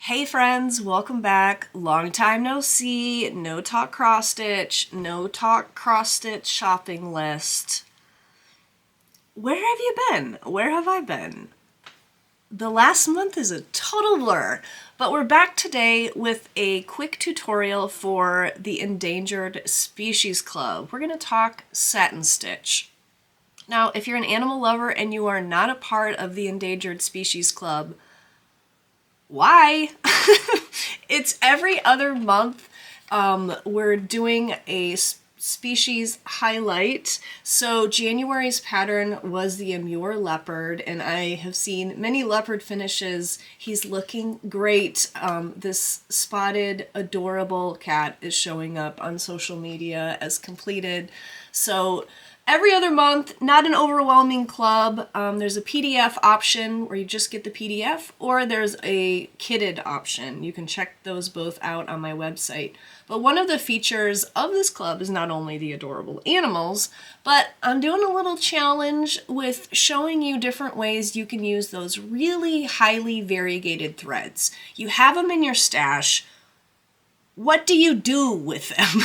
Hey friends, welcome back. Long time no see, no talk cross stitch, no talk cross stitch shopping list. Where have you been? Where have I been? The last month is a total blur, but we're back today with a quick tutorial for the Endangered Species Club. We're gonna talk satin stitch. Now, if you're an animal lover and you are not a part of the Endangered Species Club, why? It's every other month. We're doing a species highlight. So January's pattern was the Amur leopard, and I have seen many leopard finishes. He's looking great. This spotted, adorable cat is showing up on social media as completed. So every other month, not an overwhelming club. There's a PDF option where you just get the PDF, or there's a kitted option. You can check those both out on my website. But one of the features of this club is not only the adorable animals, but I'm doing a little challenge with showing you different ways you can use those really highly variegated threads. You have them in your stash. What do you do with them?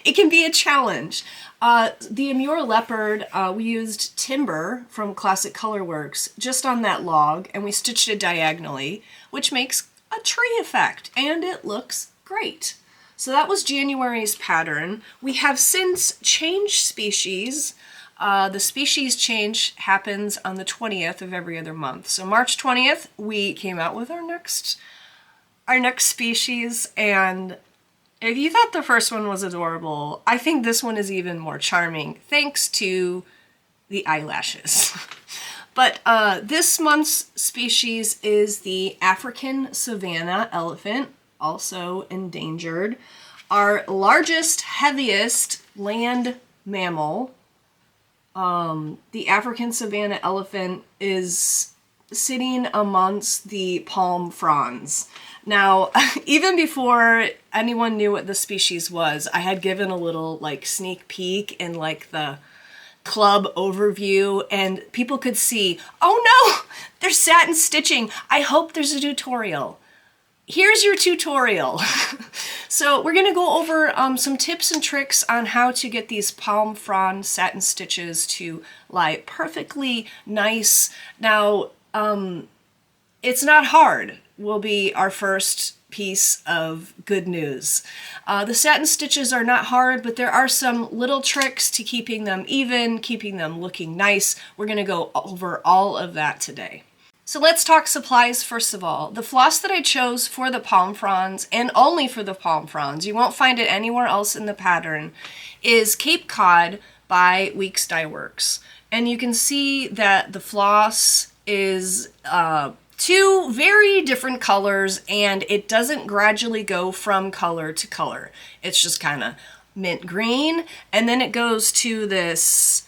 It can be a challenge. The Amur leopard, we used timber from Classic Colorworks just on that log, and we stitched it diagonally, which makes a tree effect, and it looks great. So that was January's pattern. We have since changed species. The species change happens on the 20th of every other month. So March 20th, we came out with our next species, and if you thought the first one was adorable, I think this one is even more charming, thanks to the eyelashes. But this month's species is the African savanna elephant, also endangered. Our largest, heaviest land mammal, the African savanna elephant, is sitting amongst the palm fronds. Now, even before anyone knew what the species was, I had given a little sneak peek in the club overview, and people could see, oh no, there's satin stitching. I hope there's a tutorial. Here's your tutorial. So we're gonna go over some tips and tricks on how to get these palm frond satin stitches to lie perfectly nice. Now, it's not hard will be our first piece of good news. The satin stitches are not hard, but there are some little tricks to keeping them even, keeping them looking nice. We're gonna go over all of that today. So let's talk supplies first of all. The floss that I chose for the palm fronds, and only for the palm fronds, you won't find it anywhere else in the pattern, is Cape Cod by Weeks Dye Works. And you can see that the floss is two very different colors, and it doesn't gradually go from color to color. It's just kind of mint green, and then it goes to this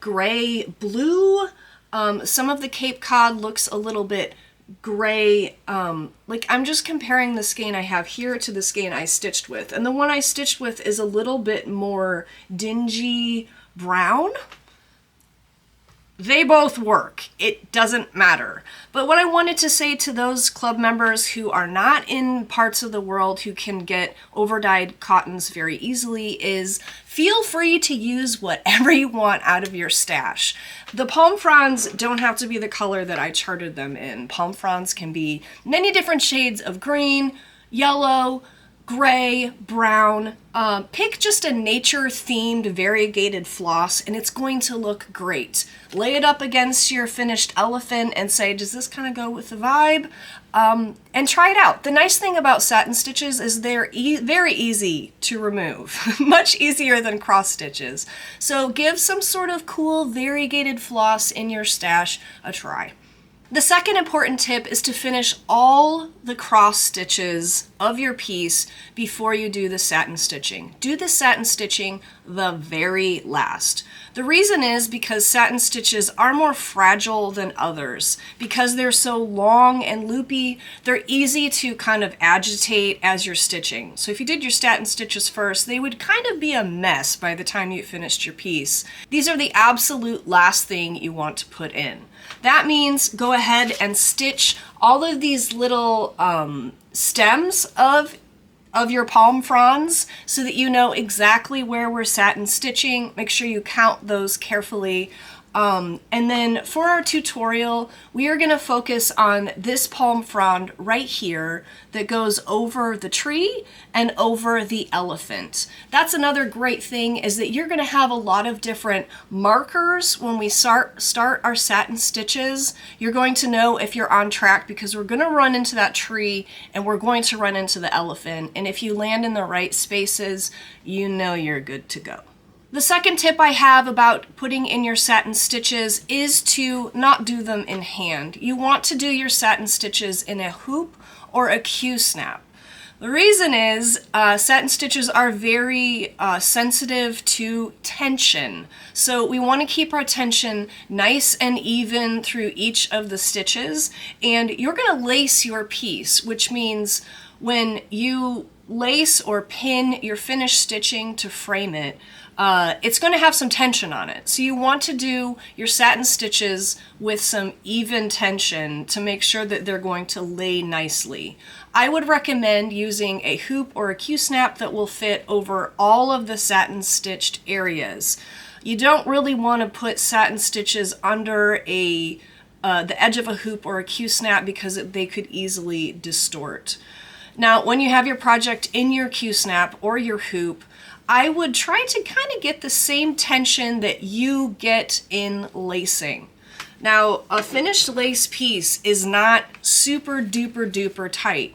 gray blue. Some of the Cape Cod looks a little bit gray. I'm just comparing the skein I have here to the skein I stitched with, and the one I stitched with is a little bit more dingy brown. They both work. It doesn't matter. But what I wanted to say to those club members who are not in parts of the world who can get overdyed cottons very easily is feel free to use whatever you want out of your stash. The palm fronds don't have to be the color that I charted them in. Palm fronds can be many different shades of green, yellow, gray, brown. Pick just a nature-themed variegated floss, and it's going to look great. Lay it up against your finished elephant and say, does this kind of go with the vibe? And try it out. The nice thing about satin stitches is they're very easy to remove, much easier than cross stitches. So give some sort of cool variegated floss in your stash a try. The second important tip is to finish all the cross stitches of your piece before you do the satin stitching. Do the satin stitching the very last. The reason is because satin stitches are more fragile than others. Because they're so long and loopy, they're easy to kind of agitate as you're stitching. So if you did your satin stitches first, they would kind of be a mess by the time you finished your piece. These are the absolute last thing you want to put in. That means go ahead and stitch all of these little stems of your palm fronds so that you know exactly where we're satin stitching. Make sure you count those carefully. And then for our tutorial, we are going to focus on this palm frond right here that goes over the tree and over the elephant. That's another great thing, is that you're going to have a lot of different markers when we start our satin stitches. You're going to know if you're on track, because we're going to run into that tree and we're going to run into the elephant. And if you land in the right spaces, you know you're good to go. The second tip I have about putting in your satin stitches is to not do them in hand. You want to do your satin stitches in a hoop or a Q-snap. The reason is satin stitches are very sensitive to tension. So we want to keep our tension nice and even through each of the stitches. And you're going to lace your piece, which means when you lace or pin your finished stitching to frame it, it's going to have some tension on it. So you want to do your satin stitches with some even tension to make sure that they're going to lay nicely. I would recommend using a hoop or a Q-snap that will fit over all of the satin stitched areas. You don't really want to put satin stitches under the edge of a hoop or a Q-snap because they could easily distort. Now, when you have your project in your Q-snap or your hoop, I would try to kind of get the same tension that you get in lacing. Now, a finished lace piece is not super duper duper tight.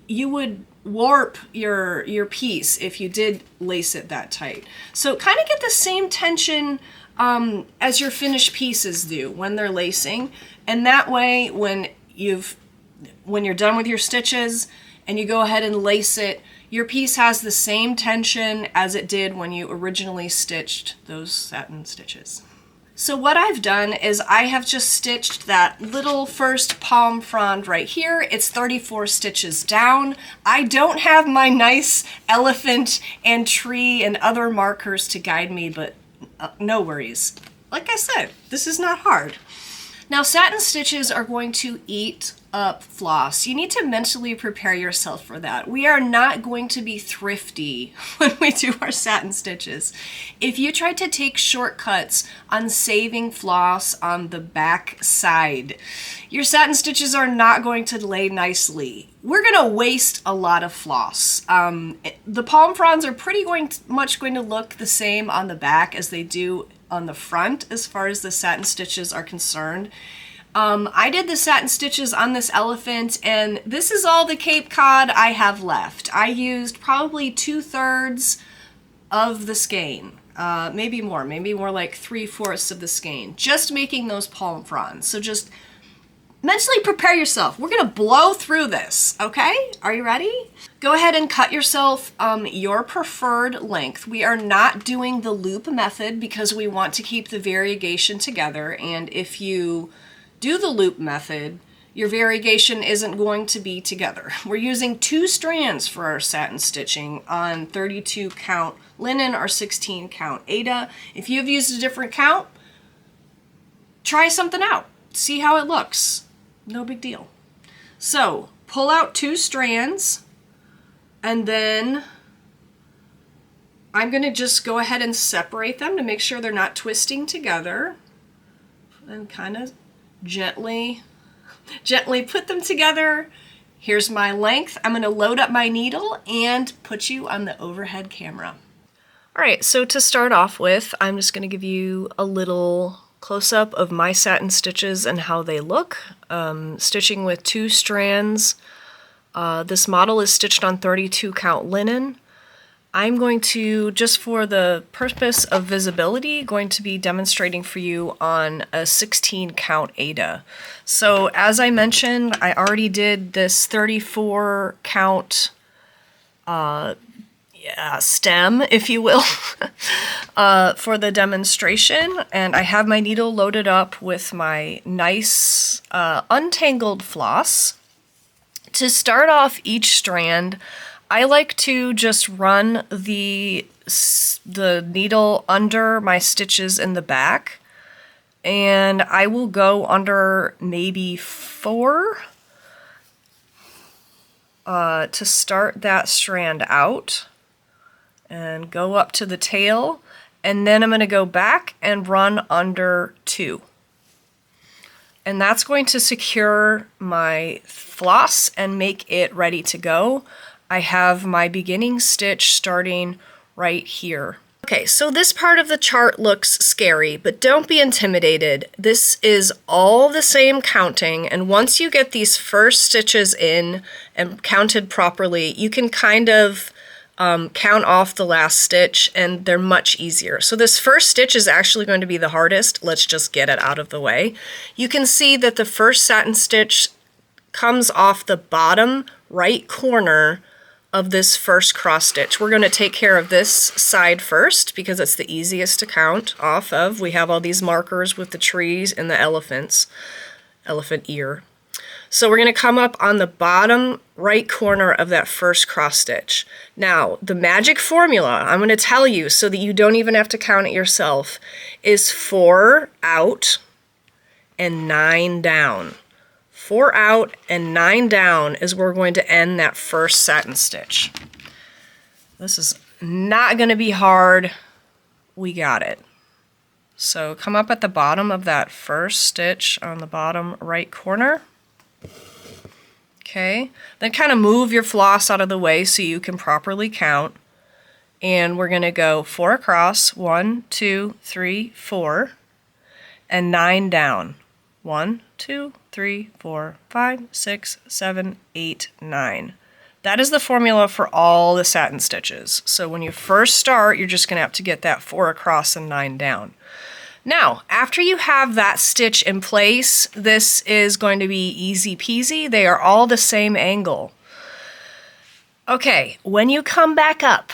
You would warp your piece if you did lace it that tight. So kind of get the same tension as your finished pieces do when they're lacing. And that way, when you're done with your stitches and you go ahead and lace it, your piece has the same tension as it did when you originally stitched those satin stitches. So what I've done is I have just stitched that little first palm frond right here. It's 34 stitches down. I don't have my nice elephant and tree and other markers to guide me, but no worries. Like I said, this is not hard. Now, satin stitches are going to eat up floss. You need to mentally prepare yourself for that. We are not going to be thrifty when we do our satin stitches. If you try to take shortcuts on saving floss on the back side, your satin stitches are not going to lay nicely. We're going to waste a lot of floss. The palm fronds are pretty much going to look the same on the back as they do on the front as far as the satin stitches are concerned. I did the satin stitches on this elephant, and this is all the Cape Cod I have left. I used probably 2/3 of the skein, maybe more like 3/4 of the skein, just making those palm fronds. So just mentally prepare yourself. We're gonna blow through this, okay? Are you ready? Go ahead and cut yourself your preferred length. We are not doing the loop method because we want to keep the variegation together, and if you do the loop method, your variegation isn't going to be together. We're using 2 strands for our satin stitching on 32 count linen or 16 count Aida. If you've used a different count, try something out. See how it looks. No big deal. So pull out 2 strands, and then I'm going to just go ahead and separate them to make sure they're not twisting together, and kind of gently put them together. Here's my length. I'm going to load up my needle and put you on the overhead camera. All right, so to start off with, I'm just going to give you a little close-up of my satin stitches and how they look. Stitching with 2 strands. This model is stitched on 32 count linen. I'm going to, just for the purpose of visibility, going to be demonstrating for you on a 16 count Aida. So as I mentioned, I already did this 34 count stem, if you will, for the demonstration, and I have my needle loaded up with my nice untangled floss. To start off each strand, I like to just run the needle under my stitches in the back and I will go under maybe 4 to start that strand out, and go up to the tail, and then I'm going to go back and run under 2. And that's going to secure my floss and make it ready to go. I have my beginning stitch starting right here. Okay, so this part of the chart looks scary, but don't be intimidated. This is all the same counting, and once you get these first stitches in and counted properly, you can kind of count off the last stitch, and they're much easier. So this first stitch is actually going to be the hardest. Let's just get it out of the way. You can see that the first satin stitch comes off the bottom right corner of this first cross stitch. We're going to take care of this side first because it's the easiest to count off of. We have all these markers with the trees and the elephant ear. So we're going to come up on the bottom right corner of that first cross stitch. Now, the magic formula, I'm going to tell you so that you don't even have to count it yourself, is 4 out and 9 down. 4 out and 9 down is where we're going to end that first satin stitch. This is not going to be hard. We got it. So come up at the bottom of that first stitch on the bottom right corner. Okay, then kind of move your floss out of the way so you can properly count. And we're going to go 4 across, 1, 2, 3, 4, and 9 down. 1, 2, 3, 4, 5, 6, 7, 8, 9. That is the formula for all the satin stitches. So when you first start, you're just going to have to get that 4 across and 9 down. Now, after you have that stitch in place, this is going to be easy peasy. They are all the same angle. Okay, when you come back up,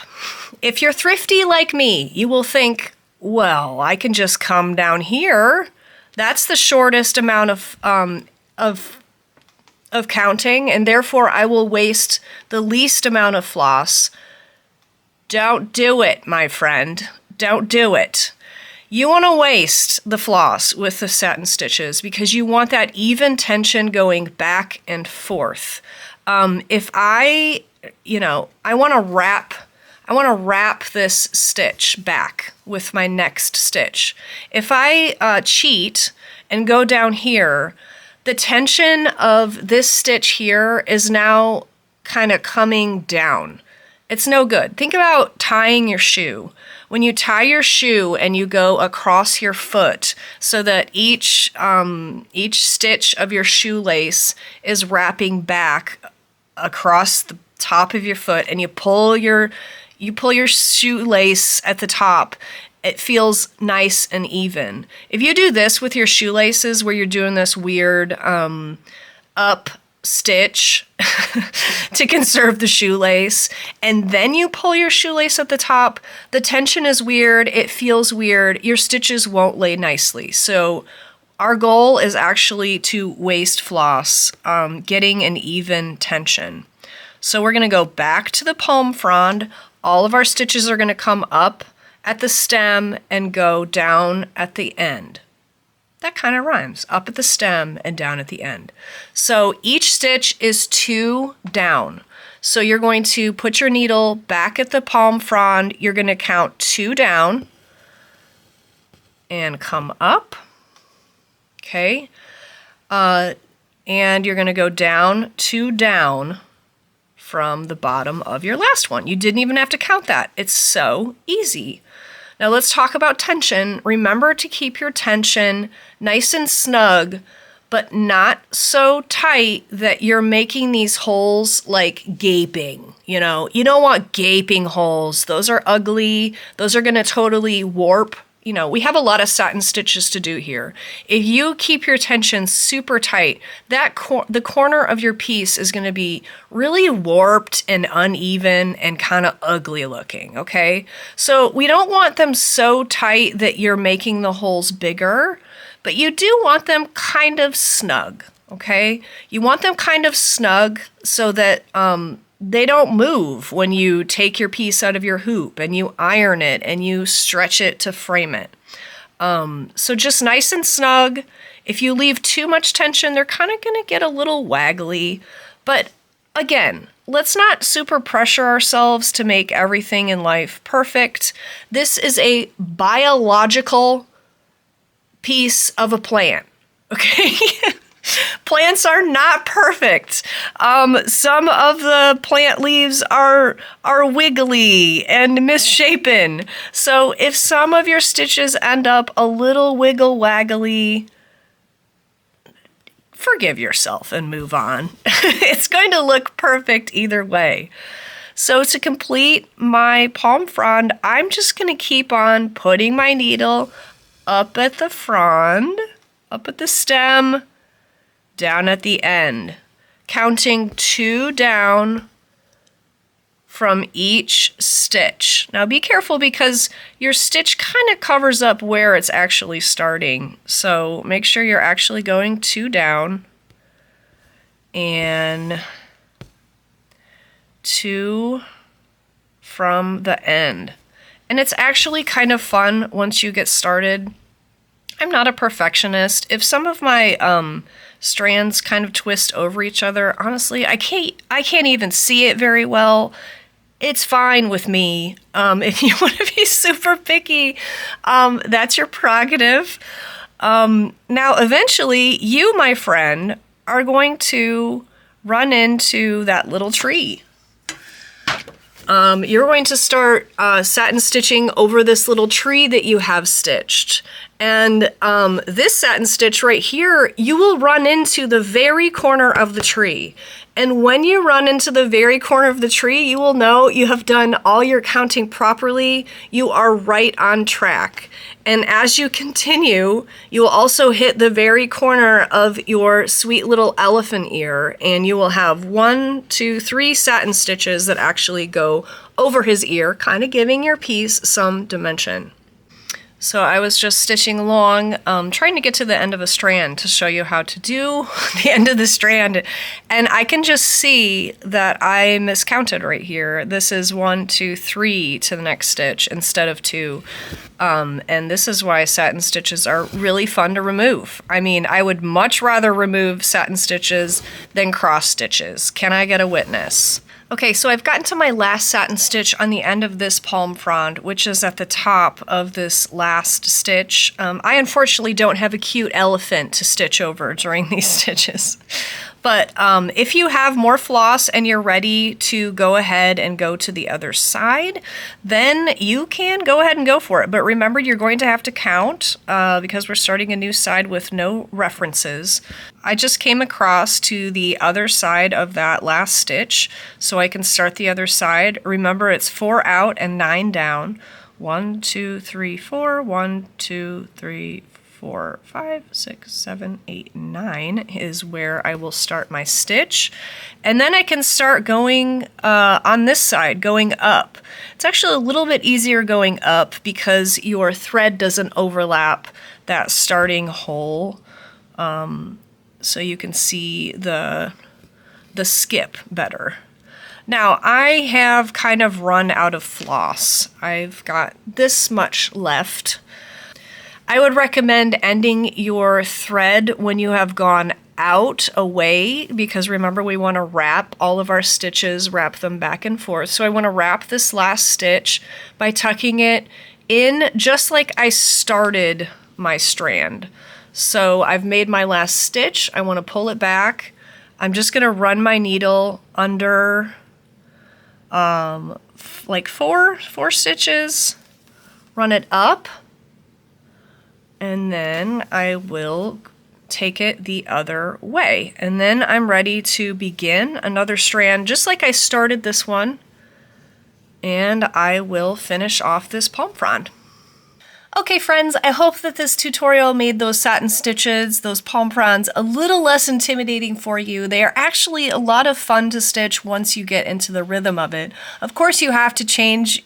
if you're thrifty like me, you will think, well, I can just come down here. That's the shortest amount of counting, and therefore I will waste the least amount of floss. Don't do it, my friend. Don't do it. You want to waste the floss with the satin stitches because you want that even tension going back and forth. If I want to wrap this stitch back with my next stitch. If I cheat and go down here, the tension of this stitch here is now kind of coming down. It's no good. Think about tying your shoe. When you tie your shoe and you go across your foot so that each stitch of your shoelace is wrapping back across the top of your foot, and you pull your shoelace at the top, it feels nice and even. If you do this with your shoelaces where you're doing this weird up stitch to conserve the shoelace, and then you pull your shoelace at the top, the tension is weird, it feels weird, your stitches won't lay nicely. So our goal is actually to waste floss, getting an even tension. So we're going to go back to the palm frond. All of our stitches are going to come up at the stem and go down at the end. That kind of rhymes, up at the stem and down at the end. So each stitch is 2 down. So you're going to put your needle back at the palm frond. You're going to count 2 down and come up. Okay. And you're going to go down 2 down from the bottom of your last one. You didn't even have to count that. It's so easy. Now let's talk about tension. Remember to keep your tension nice and snug, but not so tight that you're making these holes like gaping. You know, you don't want gaping holes. Those are ugly. Those are going to totally warp. You know, we have a lot of satin stitches to do here. If you keep your tension super tight, the corner of your piece is going to be really warped and uneven and kind of ugly looking, okay? So we don't want them so tight that you're making the holes bigger, but you do want them kind of snug, okay? You want them kind of snug so that they don't move when you take your piece out of your hoop and you iron it and you stretch it to frame it. So just nice and snug. If you leave too much tension, they're kind of going to get a little waggly. But again, let's not super pressure ourselves to make everything in life perfect. This is a biological piece of a plant, okay? Plants are not perfect. Some of the plant leaves are wiggly and misshapen. So if some of your stitches end up a little wiggle waggly, forgive yourself and move on. It's going to look perfect either way. So to complete my palm frond, I'm just going to keep on putting my needle up at the frond, up at the stem, down at the end, counting 2 down from each stitch. Now be careful because your stitch kind of covers up where it's actually starting. So make sure you're actually going 2 down and 2 from the end. And it's actually kind of fun once you get started. I'm not a perfectionist. If some of my strands kind of twist over each other, honestly, I can't even see it very well. It's fine with me. If you want to be super picky, that's your prerogative. Now, eventually, you, my friend, are going to run into that little tree. You're going to start satin stitching over this little tree that you have stitched. And this satin stitch right here, you will run into the very corner of the tree. And when you run into the very corner of the tree, you will know you have done all your counting properly. You are right on track. And as you continue, you will also hit the very corner of your sweet little elephant ear, and you will have 1, 2, 3 satin stitches that actually go over his ear, kind of giving your piece some dimension. So I was just stitching along, trying to get to the end of a strand to show you how to do the end of the strand. And I can just see that I miscounted right here. This is 1, 2, 3 to the next stitch instead of 2. And this is why satin stitches are really fun to remove. I mean, I would much rather remove satin stitches than cross stitches. Can I get a witness? Okay, so I've gotten to my last satin stitch on the end of this palm frond, which is at the top of this last stitch. I unfortunately don't have a cute elephant to stitch over during these stitches. But if you have more floss and you're ready to go ahead and go to the other side, then you can go ahead and go for it. But remember, you're going to have to count because we're starting a new side with no references. I just came across to the other side of that last stitch, so I can start the other side. Remember, it's 4 out and 9 down. 1, 2, 3, 4, 1, 2, 3, 4, 5, 6, 7, 8, 9 is where I will start my stitch. And then I can start going on this side, going up. It's actually a little bit easier going up because your thread doesn't overlap that starting hole. So you can see the skip better. Now, I have kind of run out of floss. I've got this much left. I would recommend ending your thread when you have gone out away, because remember, we want to wrap all of our stitches, wrap them back and forth. So I want to wrap this last stitch by tucking it in just like I started my strand. So I've made my last stitch. I want to pull it back. I'm just going to run my needle under like four stitches, run it up, and then I will take it the other way. And then I'm ready to begin another strand just like I started this one, and I will finish off this palm frond. Okay friends, I hope that this tutorial made those satin stitches, those palm fronds, a little less intimidating for you. They are actually a lot of fun to stitch once you get into the rhythm of it. Of course, you have to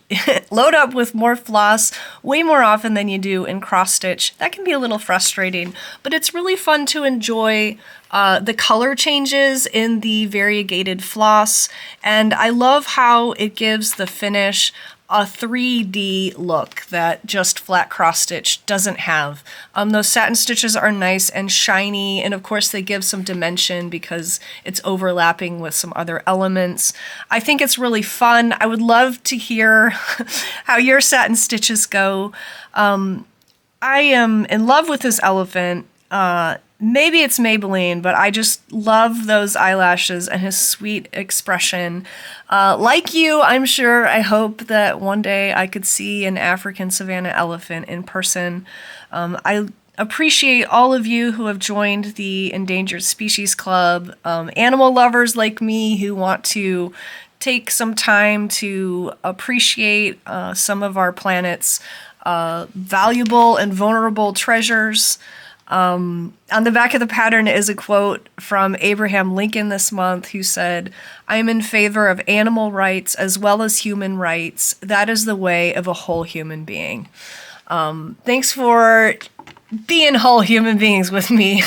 load up with more floss way more often than you do in cross stitch. That can be a little frustrating, but it's really fun to enjoy the color changes in the variegated floss, and I love how it gives the finish a 3D look that just flat cross stitch doesn't have. Those satin stitches are nice and shiny, and of course they give some dimension because it's overlapping with some other elements. I think it's really fun. I would love to hear how your satin stitches go. I am in love with this elephant. Maybe it's Maybelline, but I just love those eyelashes and his sweet expression. Like you, I'm sure, I hope that one day I could see an African savanna elephant in person. I appreciate all of you who have joined the Endangered Species Club, animal lovers like me who want to take some time to appreciate some of our planet's valuable and vulnerable treasures. On the back of the pattern is a quote from Abraham Lincoln this month, who said, "I am in favor of animal rights as well as human rights. That is the way of a whole human being." Thanks for being whole human beings with me.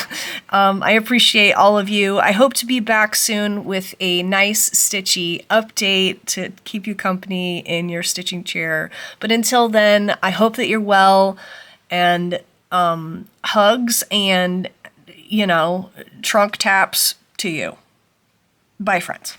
I appreciate all of you. I hope to be back soon with a nice stitchy update to keep you company in your stitching chair. But until then, I hope that you're well, and hugs and, trunk taps to you. Bye, friends.